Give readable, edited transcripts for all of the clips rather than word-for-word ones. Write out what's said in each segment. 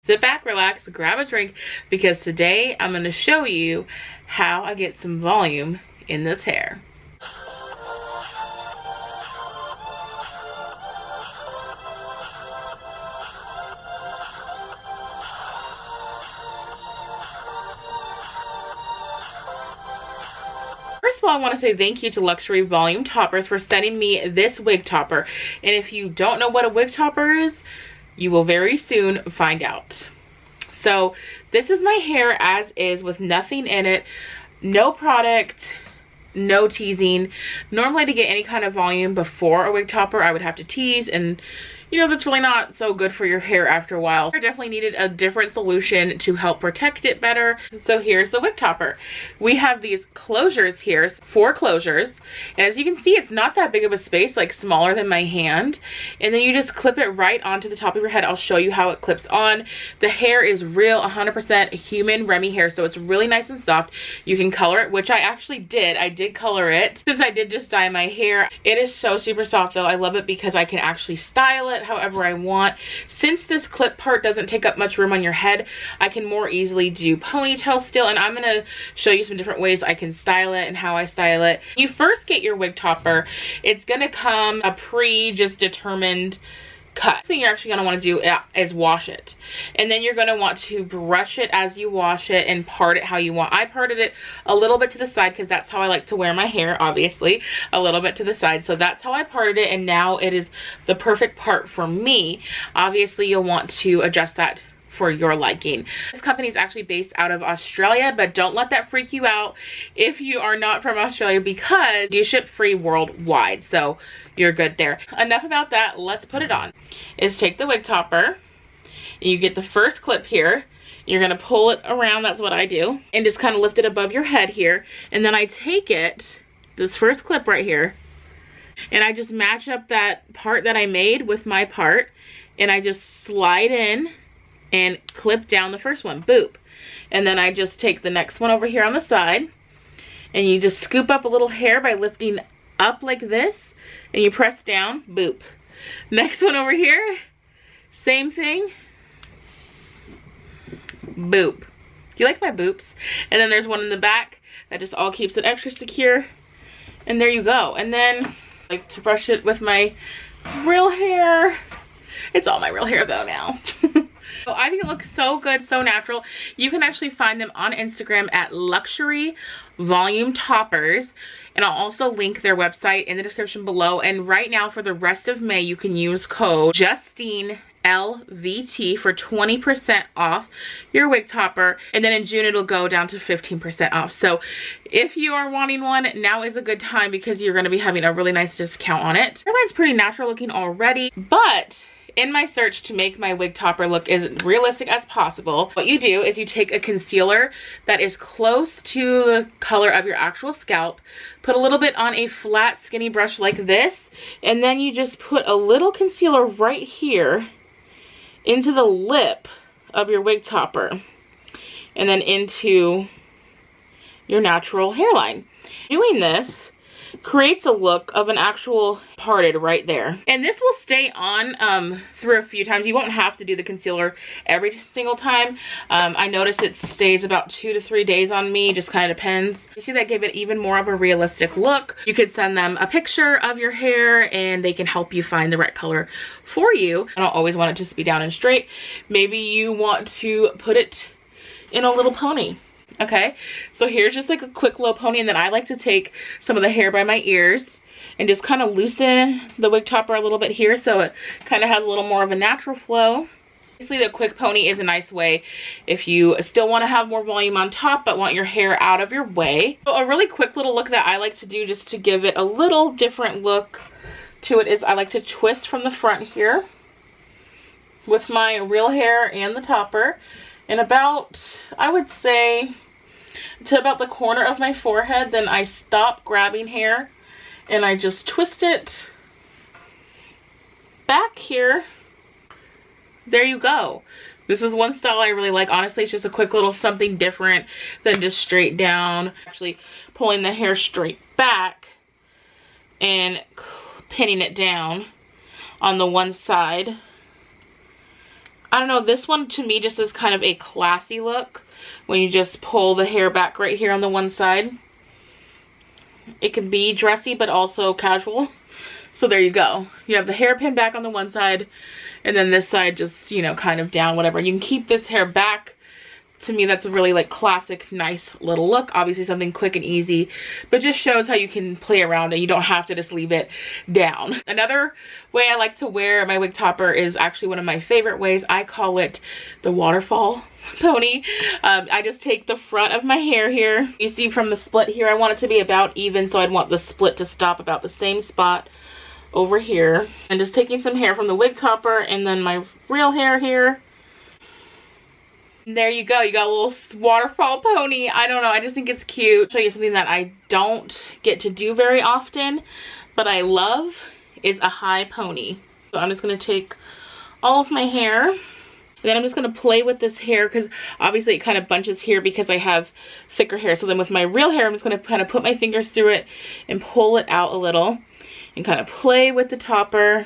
Sit back, relax, grab a drink, because today I'm going to show you how I get some volume in this hair. First of all, I want to say thank you to Luxury Volume Toppers for sending me this wig topper. And if you don't know what a wig topper is, you will very soon find out. So this is my hair as is with nothing in it, no product, no teasing. Normally to get any kind of volume before a wig topper, I would have to tease, and you know, that's really not so good for your hair after a while. I definitely needed a different solution to help protect it better. So here's the wig topper. We have these closures here, 4 closures. And as you can see, it's not that big of a space, like smaller than my hand. And then you just clip it right onto the top of your head. I'll show you how it clips on. The hair is real 100% human Remy hair, so it's really nice and soft. You can color it, which I actually did. I did color it since I did just dye my hair. It is so super soft though. I love it because I can actually style it however I want. Since this clip part doesn't take up much room on your head, I can more easily do ponytails still, and I'm gonna show you some different ways I can style it and how I style it. When you first get your wig topper, it's gonna come a just determined cut. The thing you're actually going to want to do is wash it, and then you're going to want to brush it as you wash it and part it how you want. I parted it a little bit to the side because that's how I like to wear my hair, obviously, a little bit to the side. So that's how I parted it, and now it is the perfect part for me. Obviously you'll want to adjust that for your liking. This company is actually based out of Australia, but don't let that freak you out if you are not from Australia, because you ship free worldwide, so you're good there. Enough about that, let's put it on. Is take the wig topper, you get the first clip here, you're gonna pull it around, that's what I do, and just kind of lift it above your head here, and then I take it, this first clip right here, and I just match up that part that I made with my part, and I just slide in and clip down the first one, boop. And then I just take the next one over here on the side, and you just scoop up a little hair by lifting up like this, and you press down, boop. Next one over here, same thing, boop. Do you like my boops? And then there's one in the back that just all keeps it extra secure, and there you go. And then I like to brush it with my real hair. It's all my real hair though now. So I think it looks so good, so natural. You can actually find them on Instagram at Luxury Volume Toppers, and I'll also link their website in the description below. And right now for the rest of May, you can use code JUSTINELVT for 20% off your wig topper, and then in June it'll go down to 15% off. So if you are wanting one, now is a good time because you're going to be having a really nice discount on it. The hairline's pretty natural looking already, but in my search to make my wig topper look as realistic as possible, what you do is you take a concealer that is close to the color of your actual scalp, put a little bit on a flat skinny brush like this, and then you just put a little concealer right here into the lip of your wig topper, and then into your natural hairline. Doing this creates a look of an actual parted right there, and this will stay on through a few times. You won't have to do the concealer every single time. I noticed it stays about 2 to 3 days on me, just kind of depends. You see, that gave it even more of a realistic look. You could send them a picture of your hair and they can help you find the right color for you. I don't always want it to be down and straight. Maybe you want to put it in a little pony. Okay, so here's just like a quick little pony, and then I like to take some of the hair by my ears and just kind of loosen the wig topper a little bit here so it kind of has a little more of a natural flow. Obviously the quick pony is a nice way if you still want to have more volume on top but want your hair out of your way. So a really quick little look that I like to do just to give it a little different look to it is I like to twist from the front here with my real hair and the topper, and about, I would say, to about the corner of my forehead. Then I stop grabbing hair and I just twist it back here. There you go. This is one style I really like. Honestly, it's just a quick little something different than just straight down. Actually pulling the hair straight back and pinning it down on the one side I don't know, this one to me just is kind of a classy look when you just pull the hair back right here on the one side. It can be dressy but also casual. So there you go. You have the hairpin back on the one side and then this side just, you know, kind of down, whatever. You can keep this hair back. To me, that's a really like classic, nice little look. Obviously something quick and easy, but just shows how you can play around and you don't have to just leave it down. Another way I like to wear my wig topper is actually one of my favorite ways. I call it the waterfall pony. I just take the front of my hair here. You see from the split here, I want it to be about even, so I'd want the split to stop about the same spot over here. And just taking some hair from the wig topper and then my real hair here. And there you go, you got a little waterfall pony. I don't know, I just think it's cute. I'll show you something that I don't get to do very often, but I love, is a high pony. So I'm just gonna take all of my hair, and then I'm just gonna play with this hair because obviously it kind of bunches here because I have thicker hair. So then with my real hair, I'm just gonna kind of put my fingers through it and pull it out a little and kind of play with the topper.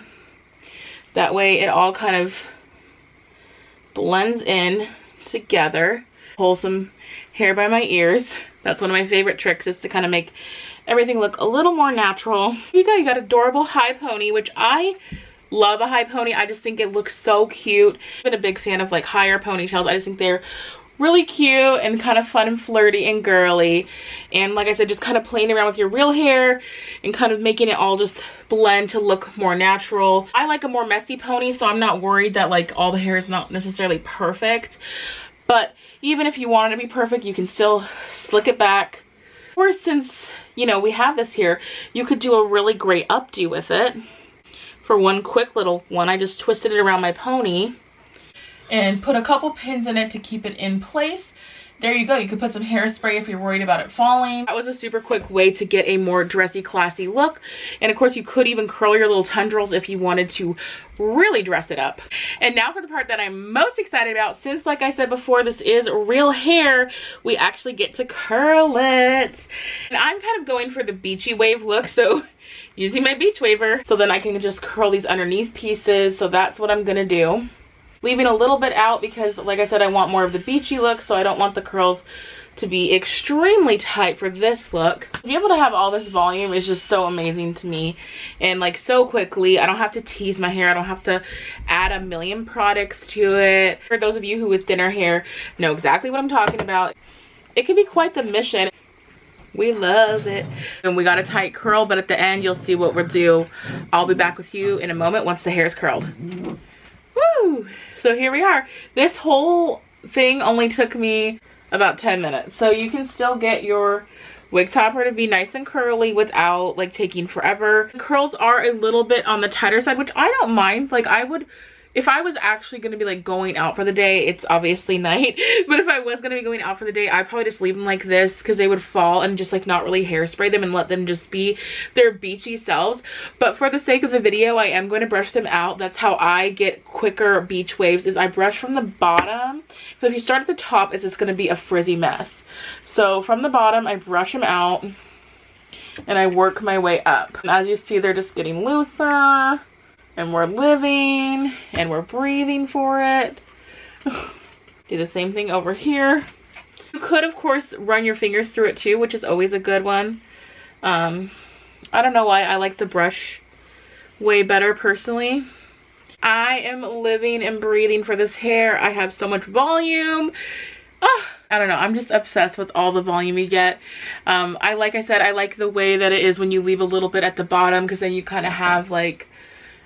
That way it all kind of blends in together. Pull some hair by my ears. That's one of my favorite tricks, is to kind of make everything look a little more natural. You got adorable high pony, which I love a high pony. I just think it looks so cute. I've been a big fan of like higher ponytails. I just think they're really cute and kind of fun and flirty and girly. And like I said, just kind of playing around with your real hair and kind of making it all just blend to look more natural. I like a more messy pony, so I'm not worried that like all the hair is not necessarily perfect. But even if you want it to be perfect, you can still slick it back. Or since, you know, we have this here, you could do a really great updo with it. For one quick little one, I just twisted it around my pony and put a couple pins in it to keep it in place. There you go. You could put some hairspray if you're worried about it falling. That was a super quick way to get a more dressy, classy look. And of course, you could even curl your little tendrils if you wanted to really dress it up. And now for the part that I'm most excited about, since like I said before, this is real hair, we actually get to curl it. And I'm kind of going for the beachy wave look, so using my beach waver, so then I can just curl these underneath pieces. So that's what I'm gonna do. Leaving a little bit out because, like I said, I want more of the beachy look, so I don't want the curls to be extremely tight for this look. To be able to have all this volume is just so amazing to me, and like so quickly. I don't have to tease my hair. I don't have to add a million products to it. For those of you who with thinner hair know exactly what I'm talking about. It can be quite the mission. We love it. And we got a tight curl, but at the end you'll see what we'll do. I'll be back with you in a moment once the hair is curled. Woo! So here we are. This whole thing only took me about 10 minutes. So you can still get your wig topper to be nice and curly without like taking forever. The curls are a little bit on the tighter side, which I don't mind. Like I would, if I was actually going to be like going out for the day, it's obviously night, but if I was going to be going out for the day, I'd probably just leave them like this because they would fall, and just like not really hairspray them and let them just be their beachy selves. But for the sake of the video, I am going to brush them out. That's how I get quicker beach waves, is I brush from the bottom. So if you start at the top, it's just going to be a frizzy mess. So from the bottom, I brush them out and I work my way up. And as you see, they're just getting looser. And we're living and we're breathing for it. Do the same thing over here. You could, of course, run your fingers through it too, which is always a good one. I don't know why I like the brush way better personally. I am living and breathing for this hair. I have so much volume. Oh, I don't know. I'm just obsessed with all the volume you get. Like I said, I like the way that it is when you leave a little bit at the bottom, because then you kind of have like,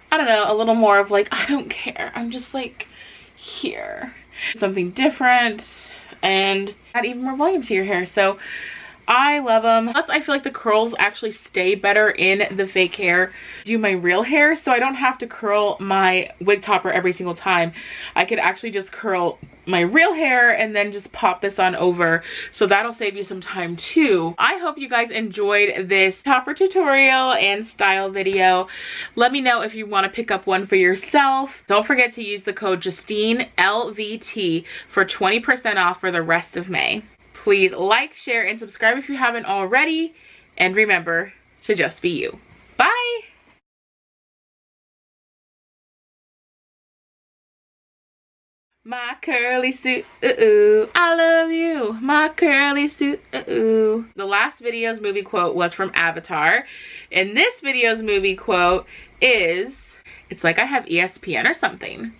I don't know, a little more of like, I don't care. I'm just like here. Something different and add even more volume to your hair. So I love them. Plus I feel like the curls actually stay better in the fake hair. Do my real hair, so I don't have to curl my wig topper every single time. I could actually just curl my real hair and then just pop this on over, so that'll save you some time too. I hope you guys enjoyed this topper tutorial and style video. Let me know if you want to pick up one for yourself. Don't forget to use the code JUSTINELVT for 20% off for the rest of May. Please like, share, and subscribe if you haven't already, and remember to just be you. Bye! My curly suit, ooh, I love you, my curly suit, ooh. The last video's movie quote was from Avatar, and this video's movie quote is, it's like I have ESPN or something.